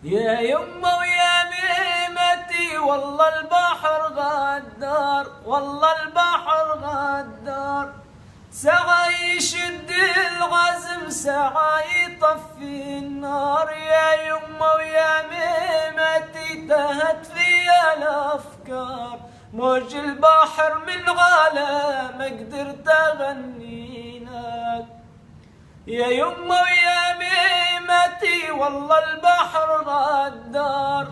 يا يمه ويا ميمتي والله البحر غدار، والله البحر غدار. سعى يشد العزم سعى يطفي النار. يا يمه ويا ميمتي تهت في الافكار. موج البحر من غلا ما قدرت اغنيناك. يا يمه ويا ميمتي والله البحر غدار.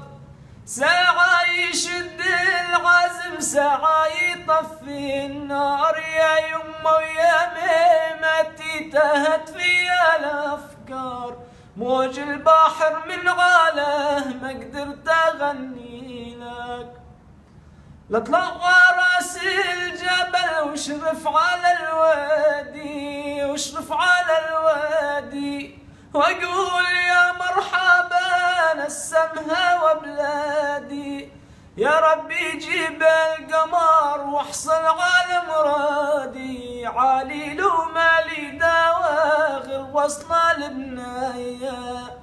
سعى يشد العزم سعى يطفي النار. يا يمه ويا ميمتي تهت في الافكار. موج البحر من غاله ما قدرت اغني لك. لطلع راس الجبل واشرف على الوادي، واشرف على الوادي، واقول يا مرحبا نسمها وبلادي. يا ربي جيب القمر واحصل على مرادي. عالي لو مالي داوى غير وصنا لبنايا.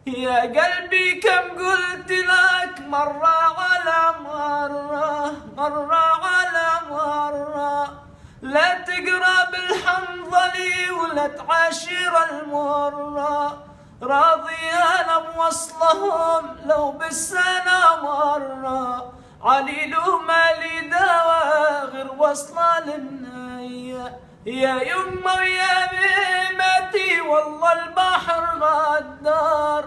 يا قلبي كم قلت لك مرة على مرة، مرة على مرة، لا تقرب الحنظلي ولا تعاشر المرة. راضي انا بوصلهم لو بالسنة مرة. علي له مالي دوا غير وصلة للنية. يا يمه ويا ميمتي والله البحر غدار.